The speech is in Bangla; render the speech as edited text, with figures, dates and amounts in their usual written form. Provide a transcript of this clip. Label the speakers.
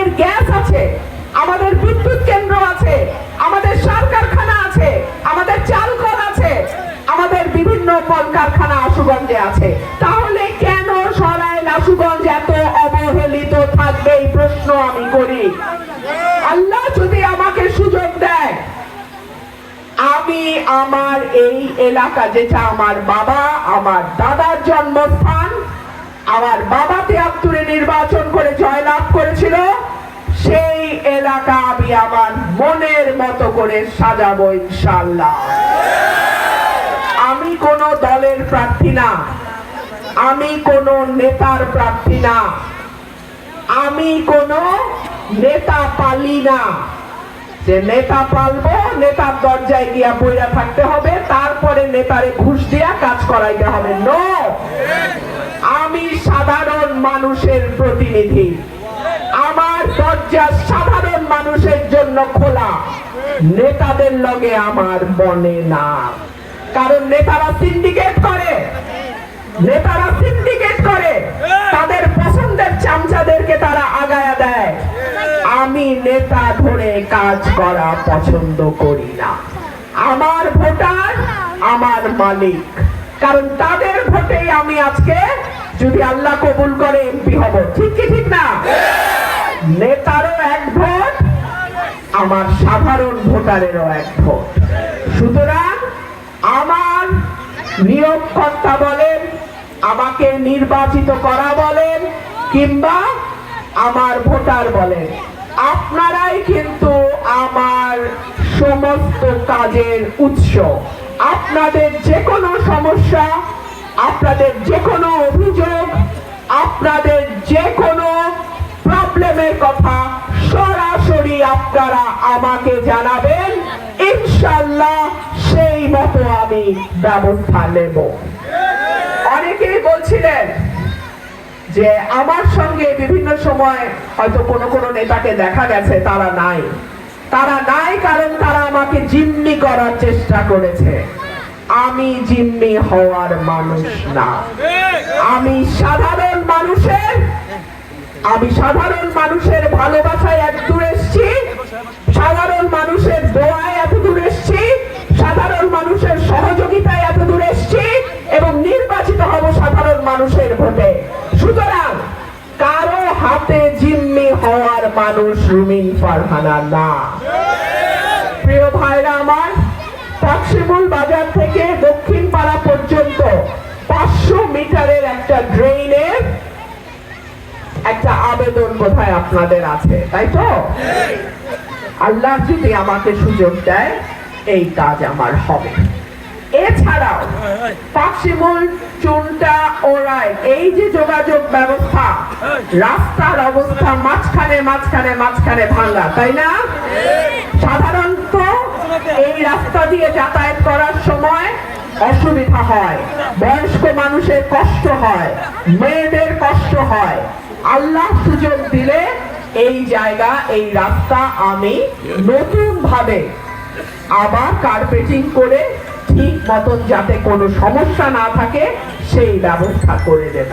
Speaker 1: আমাদের গ্যাস আছে, আমাদের বিদ্যুৎ কেন্দ্র আছে, আমাদের সার কারখানা আছে, আমাদের চাল কল আছে, আমাদের বিভিন্ন কলকারখানা আশুগঞ্জে আছে। তাহলে কেন সরাইল আশুগঞ্জ এত অবহেলিত থাকবে এই প্রশ্ন আমি করি। আল্লাহ যদি আমাকে সুযোগ দেয়, আমি আমার এই এলাকা, যেটা আমার বাবা আমার দাদার জন্মস্থান, আমার বাবা ৭৩ নির্বাচন করে জয়লাভ করেছিল, সেই এলাকা আমি আমার মনের মতো করে সাজাবো ইনশাআল্লাহ। আমি কোন দলের প্রার্থী না, আমি কোন নেতার প্রার্থী না, আমি কোন নেতা পালি না যে নেতা পালবো, নেতার দরজায় গিয়া বইরা থাকতে হবে, তারপরে নেতারে ঘুষ দিয়া কাজ করাইতে হবে। নো, আমি সাধারণ মানুষের প্রতিনিধি, আমার দরজা সাধারণ মানুষের জন্য খোলা, নেতাদের লগে আমার মনে না। কারণ নেতারা সিন্ডিকেট করে, নেতারা সিন্ডিকেট করে, তাদের পছন্দের চামচাদেরকে তারা আগায়া দেয়। আমি নেতা ধরে কাজ করা পছন্দ করি না। আমার ভোটার আমার মালিক, কারণ তাদের ভোটেই আমি আজকে, যদি আল্লাহ কবুল করে, এমপি হব। ঠিক কি ঠিক না? নেতারও এক ভোট, আমার সাধারণ ভোটারেরও এক ভোট। সুতরাং আমার নিয়োগকর্তা বলেন, আমাকে নির্বাচিত করা বলেন, কিংবা আমার ভোটার বলেন, আপনারাই কিন্তু আমার সমস্ত কাজের উৎস। আপনাদের যে কোনো সমস্যা, আপনাদের যে কোনো অভিযোগ, আপনাদের যে কোনো প্রবলেমের কথা সরাসরি আপনারা আমাকে জানাবেন, ইনশাআল্লাহ সেই মতো আমি ব্যবস্থা নেব। অনেকেই বলছিলেন যে আমার সঙ্গে বিভিন্ন সময় হয়তো কোনো কোনো নেতাকে দেখা গেছে, তারা নাই, তারা নাই কারণ তারা আমাকে জিম্মি করার চেষ্টা করেছে। আমি জিম্মি হওয়ার মানুষ না, আমি সাধারণ মানুষের ভালোবাসায় এত দূর এসেছি, সাধারণ মানুষের দোয়ায় এত দূর এসেছি, সাধারণ মানুষের সহযোগিতায় এত দূর এসেছি, এবং নির্বাচিত হব সাধারণ মানুষের ভোটে। সুতরাং কারো হাতে জিম্মি হওয়ার মানুষ রুমিন ফারহানা না। প্রিয় ভাইরা আমার, পাকশিমুল বাজার থেকে দক্ষিণ পাড়া পর্যন্ত 500 মিটারের একটা ড্রেইনের একটা আবেদন বোধহয় আপনাদের আছে, তাই তো? আল্লাহ যদি আমাকে সুযোগ দেয়, এই কাজ আমার হবে। এছাড়াও পাকশিমুল চুনটা ওরাই, এই যে যোগাযোগ ব্যবস্থা, রাস্তার অবস্থা মাঝখানে মাঝখানে মাঝখানে ভাঙা, তাই না? সাধারণত এই রাস্তা দিয়ে যাতায়াত করার সময় অসুবিধা হয়, বয়স্ক মানুষের কষ্ট হয়, মেয়েদের কষ্ট হয়। আল্লাহ সুযোগ দিলে এই জায়গা, এই রাস্তা আমি নতুন ভাবে আবার কার্পেটিং করে ঠিক মতন যাতে কোনো সমস্যা না থাকে সেই ব্যবস্থা করে দেব।